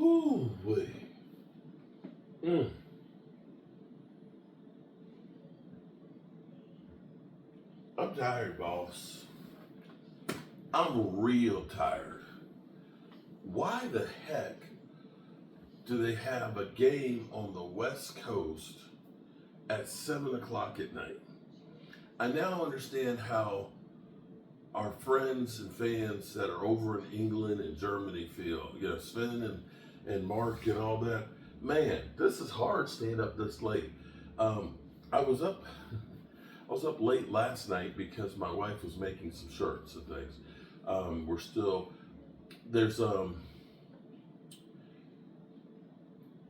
Ooh, wait. Mm. I'm tired, boss. I'm real tired. Why the heck do they have a game on the West Coast at 7 o'clock at night? I now understand how our friends and fans that are over in England and Germany feel. You know, Sven and Mark and all that. Man, this is hard staying up this late. I was up I was up late last night because my wife was making some shirts and things. We're still there's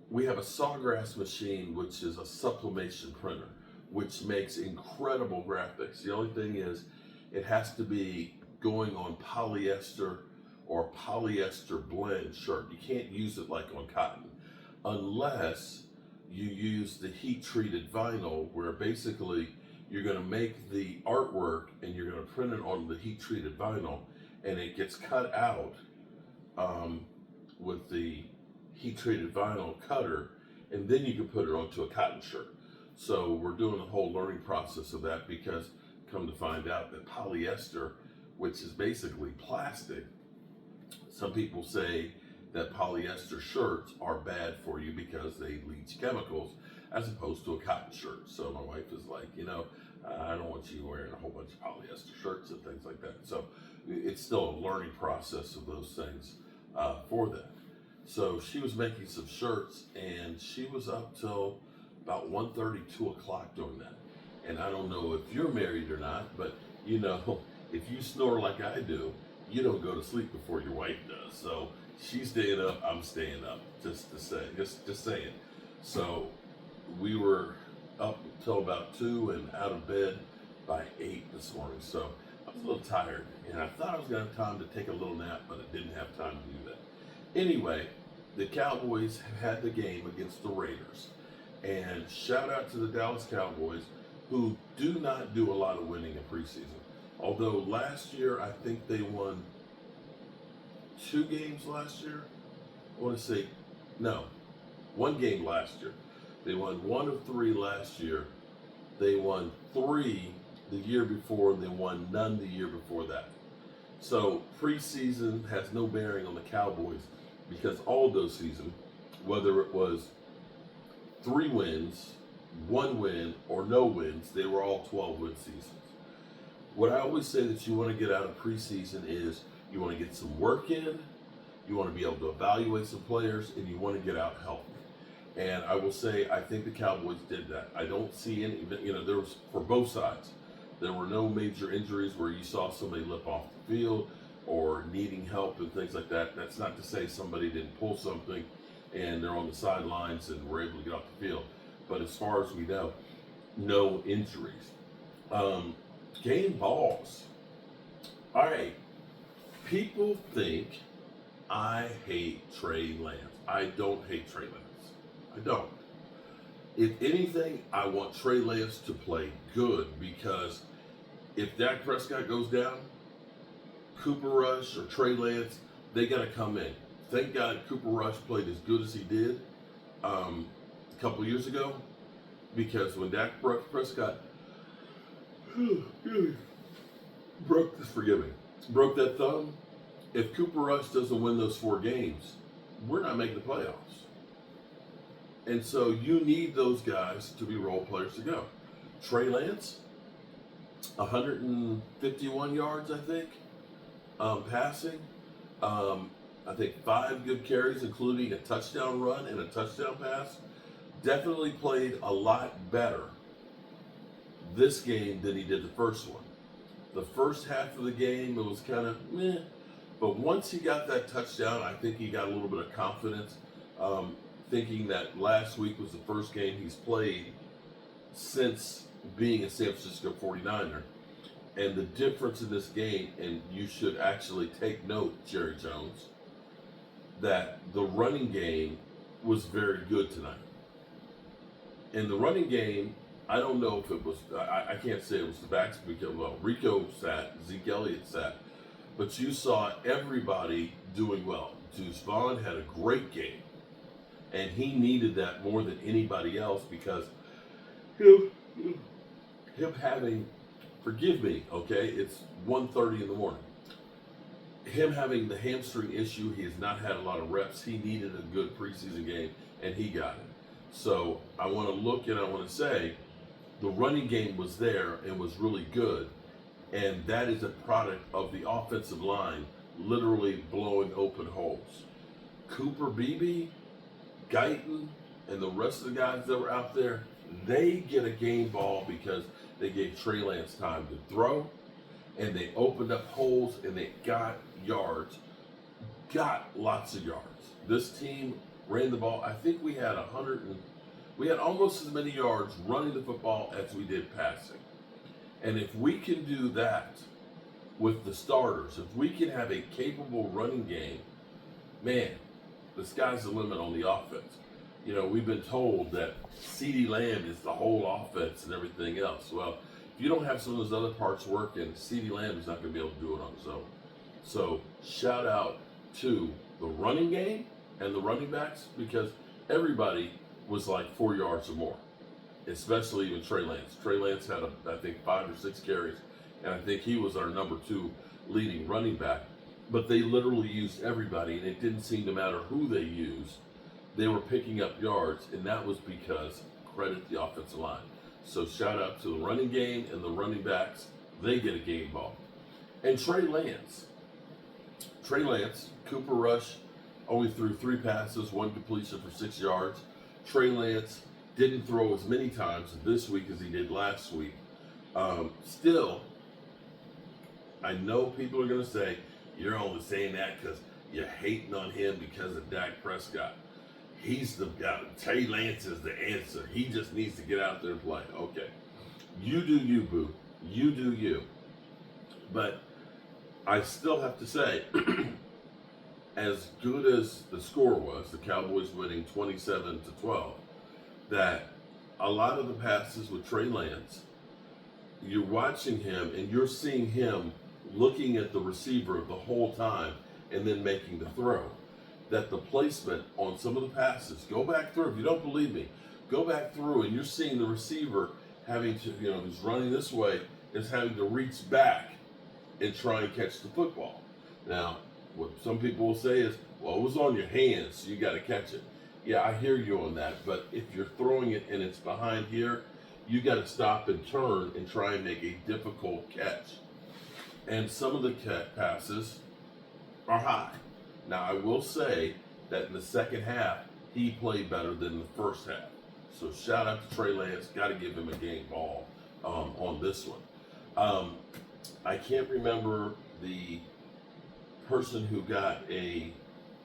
we have a sawgrass machine, which is a sublimation printer, which makes incredible graphics. The only thing is, it has to be going on polyester or polyester blend shirt. You can't use it like on cotton unless you use the heat treated vinyl, where basically you're going to make the artwork and you're going to print it on the heat treated vinyl, and it gets cut out with the heat treated vinyl cutter, and then you can put it onto a cotton shirt. So we're doing the whole learning process of that, because come to find out that polyester, which is basically plastic, some people say that polyester shirts are bad for you because they leach chemicals as opposed to a cotton shirt. So my wife is like, I don't want you wearing a whole bunch of polyester shirts and things like that. So it's still a learning process of those things for that. So she was making some shirts, and she was up till about 1:30, 2 o'clock doing that. And I don't know if you're married or not, but if you snore like I do, you don't go to sleep before your wife does. So she's staying up, I'm staying up, just saying. So we were up until about 2 and out of bed by 8 this morning. So I was a little tired, and I thought I was going to have time to take a little nap, but I didn't have time to do that. Anyway, the Cowboys had the game against the Raiders. And shout out to the Dallas Cowboys, who do not do a lot of winning in preseason. Although last year, I think they won 2 games last year. I want to say, no, 1 game last year. They won 1 of 3 last year. They won 3 the year before, and they won none the year before that. So preseason has no bearing on the Cowboys, because all those seasons, whether it was 3 wins, 1 win, or no wins, they were all 12-win seasons. What I always say that you want to get out of preseason is you want to get some work in, you want to be able to evaluate some players, and you want to get out healthy. And I will say, I think the Cowboys did that. I don't see any, there was, for both sides, there were no major injuries where you saw somebody lip off the field or needing help and things like that. That's not to say somebody didn't pull something and they're on the sidelines and were able to get off the field. But as far as we know, no injuries. Game balls. All right. People think I hate Trey Lance. I don't hate Trey Lance. I don't. If anything, I want Trey Lance to play good, because if Dak Prescott goes down, Cooper Rush or Trey Lance, they got to come in. Thank God Cooper Rush played as good as he did a couple years ago, because when Dak Prescott broke that thumb, if Cooper Rush doesn't win those 4 games, we're not making the playoffs. And so you need those guys to be role players to go. Trey Lance, 151 yards, I think, passing. I think 5 good carries, including a touchdown run and a touchdown pass. Definitely played a lot better this game than he did the first one. The first half of the game, it was kind of meh. But once he got that touchdown, I think he got a little bit of confidence, thinking that last week was the first game he's played since being a San Francisco 49er. And the difference in this game, and you should actually take note, Jerry Jones, that the running game was very good tonight. In the running game, I don't know if it was, I can't say it was the backs, because, well, Rico sat, Zeke Elliott sat, but you saw everybody doing well. Deuce Vaughn had a great game. And he needed that more than anybody else because him, him having, forgive me, okay, it's 1:30 in the morning. Him having the hamstring issue, he has not had a lot of reps. He needed a good preseason game, and he got it. So I want to look and I want to say the running game was there and was really good. And that is a product of the offensive line literally blowing open holes. Cooper Beebe, Guyton, and the rest of the guys that were out there, they get a game ball because they gave Trey Lance time to throw, and they opened up holes and they got yards, got lots of yards. This team ran the ball. I think we had we had almost as many yards running the football as we did passing. And if we can do that with the starters, if we can have a capable running game, man, the sky's the limit on the offense. You know, we've been told that CeeDee Lamb is the whole offense and everything else. Well, if you don't have some of those other parts working, CeeDee Lamb is not going to be able to do it on his own. So shout out to the running game and the running backs because everybody was like 4 yards or more, especially even Trey Lance. Trey Lance had, I think, 5 or 6 carries, and I think he was our number 2 leading running back. But they literally used everybody, and it didn't seem to matter who they used. They were picking up yards, and that was because credit the offensive line. So shout out to the running game and the running backs. They get a game ball. And Trey Lance, Cooper Rush only threw 3 passes, 1 completion for 6 yards. Trey Lance didn't throw as many times this week as he did last week. Still, I know people are going to say, you're only saying that because you're hating on him because of Dak Prescott. He's the guy. Trey Lance is the answer. He just needs to get out there and play. Okay. You do you, boo. You do you. But I still have to say, as good as the score was, the Cowboys winning 27-12, that a lot of the passes with Trey Lance, you're watching him and you're seeing him looking at the receiver the whole time and then making the throw. That the placement on some of the passes, go back through. If you don't believe me, go back through and you're seeing the receiver having to, who's running this way, is having to reach back and try and catch the football. Now, what some people will say is, well, it was on your hands, so you got to catch it. Yeah, I hear you on that, but if you're throwing it and it's behind here, you got to stop and turn and try and make a difficult catch. And some of the passes are high. Now, I will say that in the second half, he played better than the first half. So shout out to Trey Lance. Got to give him a game ball on this one. I can't remember the person who got a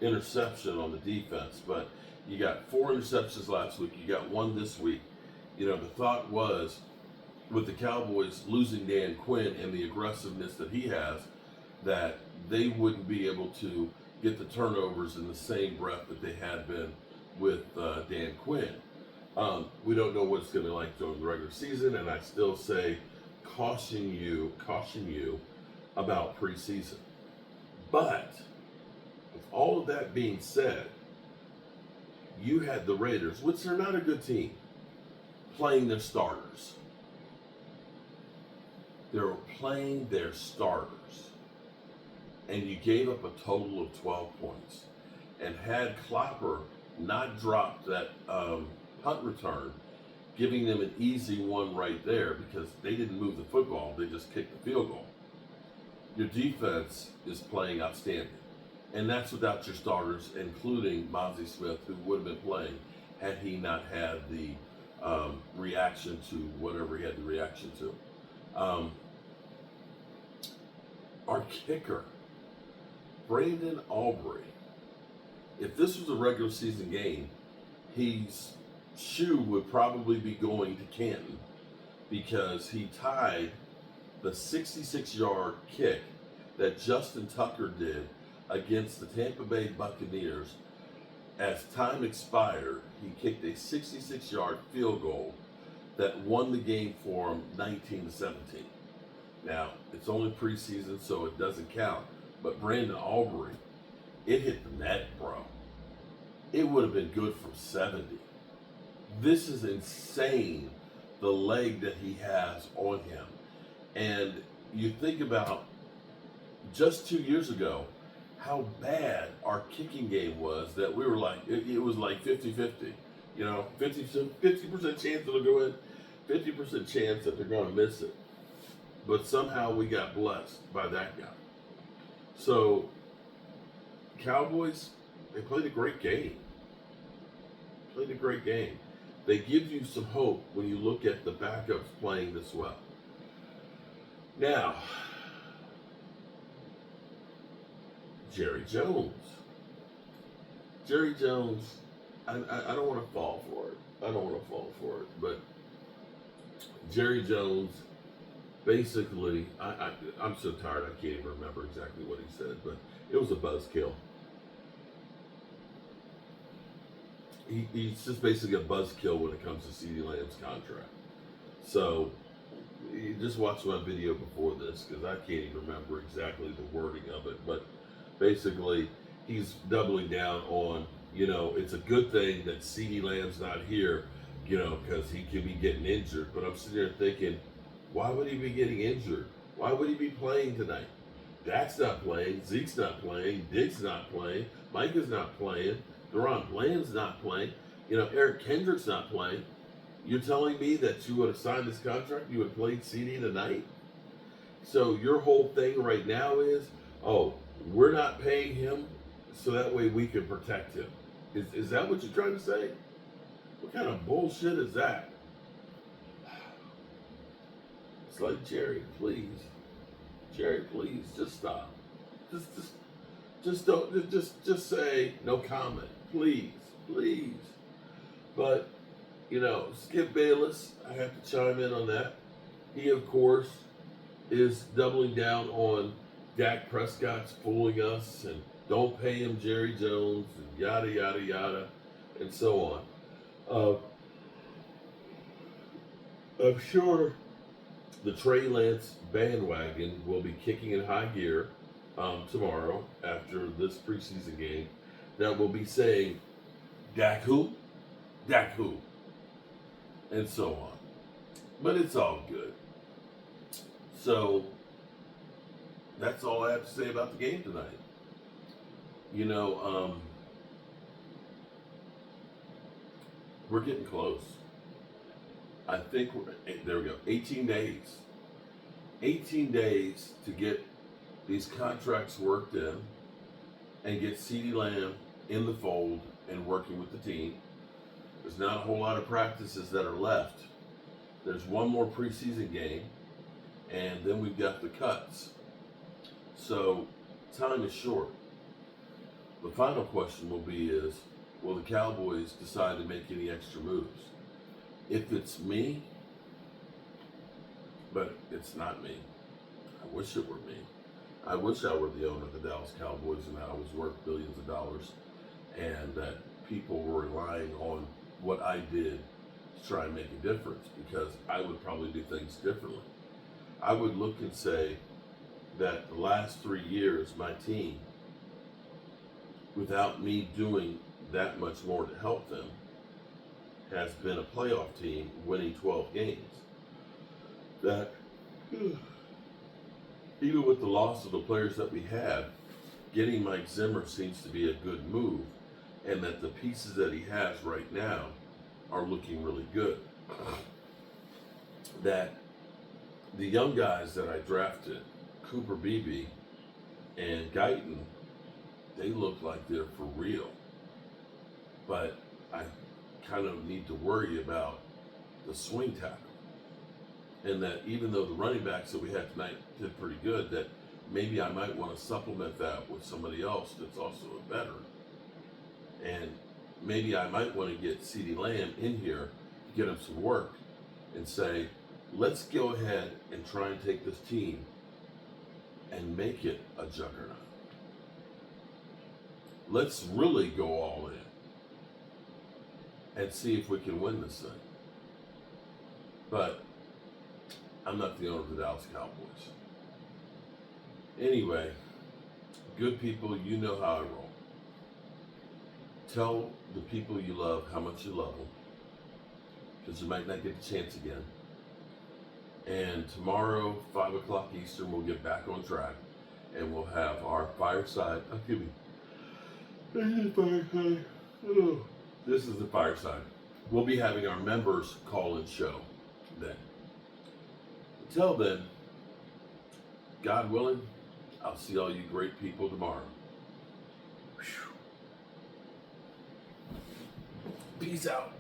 interception on the defense, but you got 4 interceptions last week. You got 1 this week. The thought was, with the Cowboys losing Dan Quinn and the aggressiveness that he has, that they wouldn't be able to get the turnovers in the same breath that they had been with Dan Quinn. We don't know what it's going to be like during the regular season, and I still say caution you about preseason. But with all of that being said, you had the Raiders, which are not a good team, playing their starters. They were playing their starters. And you gave up a total of 12 points. And had Klopper not dropped that punt return, giving them an easy one right there because they didn't move the football, they just kicked the field goal. Your defense is playing outstanding. And that's without your starters, including Mozzie Smith, who would have been playing had he not had the reaction to whatever he had the reaction to. Our kicker, Brandon Aubrey, if this was a regular season game, his shoe would probably be going to Canton because he tied the 66-yard kick that Justin Tucker did against the Tampa Bay Buccaneers. As time expired, he kicked a 66-yard field goal that won the game for him 19-17. Now, it's only preseason, so it doesn't count. But Brandon Aubrey, it hit the net, bro. it would have been good from 70. This is insane, the leg that he has on him. And you think about just 2 years ago, how bad our kicking game was, that we were like, it was like 50-50. 50% chance it'll go in, 50% chance that they're going to miss it. But somehow we got blessed by that guy. So, Cowboys, they played a great game. They give you some hope when you look at the backups playing this well. Now, Jerry Jones. I don't want to fall for it. But Jerry Jones, basically, I'm so tired I can't even remember exactly what he said, but it was a buzzkill. He's just basically a buzzkill when it comes to CeeDee Lamb's contract. So, you just watched my video before this, because I can't even remember exactly the wording of it, but basically, he's doubling down on, it's a good thing that CeeDee Lamb's not here, because he could be getting injured. But I'm sitting there thinking, why would he be getting injured? Why would he be playing tonight? Dak's not playing, Zeke's not playing, Diggs not playing, Micah's not playing, Deron Bland's not playing, Eric Kendrick's not playing. You're telling me that you would have signed this contract, you would have played CeeDee tonight? So your whole thing right now is, we're not paying him so that way we can protect him. Is that what you're trying to say? What kind of bullshit is that? It's like, Jerry, please, just stop. Just don't, just say no comment, please. But, Skip Bayless, I have to chime in on that. He, of course, is doubling down on Dak Prescott's fooling us, and don't pay him Jerry Jones, and yada, yada, yada, and so on. I'm sure the Trey Lance bandwagon will be kicking in high gear tomorrow after this preseason game, that will be saying, Dak who? And so on. But it's all good. So, that's all I have to say about the game tonight. We're getting close. I think there we go. 18 days. 18 days to get these contracts worked in and get CeeDee Lamb in the fold and working with the team. There's not a whole lot of practices that are left. There's one more preseason game, and then we've got the cuts. So time is short. The final question will the Cowboys decide to make any extra moves? If it's me, but it's not me. I wish it were me. I wish I were the owner of the Dallas Cowboys and I was worth billions of dollars, and that people were relying on what I did to try and make a difference, because I would probably do things differently. I would look and say that the last 3 years, my team, without me doing that much more to help them, has been a playoff team winning 12 games. That, even with the loss of the players that we had, getting Mike Zimmer seems to be a good move, and that the pieces that he has right now are looking really good. That the young guys that I drafted, Cooper Beebe and Guyton, they look like they're for real. But I kind of need to worry about the swing tackle. And that even though the running backs that we had tonight did pretty good, that maybe I might want to supplement that with somebody else that's also a veteran. And maybe I might want to get CeeDee Lamb in here to get him some work and say, let's go ahead and try and take this team and make it a juggernaut. Let's really go all in and see if we can win this thing. But I'm not the owner of the Dallas Cowboys. Anyway, good people, you know how I roll. Tell the people you love how much you love them, because you might not get the chance again. And tomorrow, 5 o'clock Eastern, we'll get back on track, and we'll have our fireside. Oh, give me. This is fireside. Oh, this is the fireside. We'll be having our members call-in show then. Until then, God willing, I'll see all you great people tomorrow. Whew. Peace out.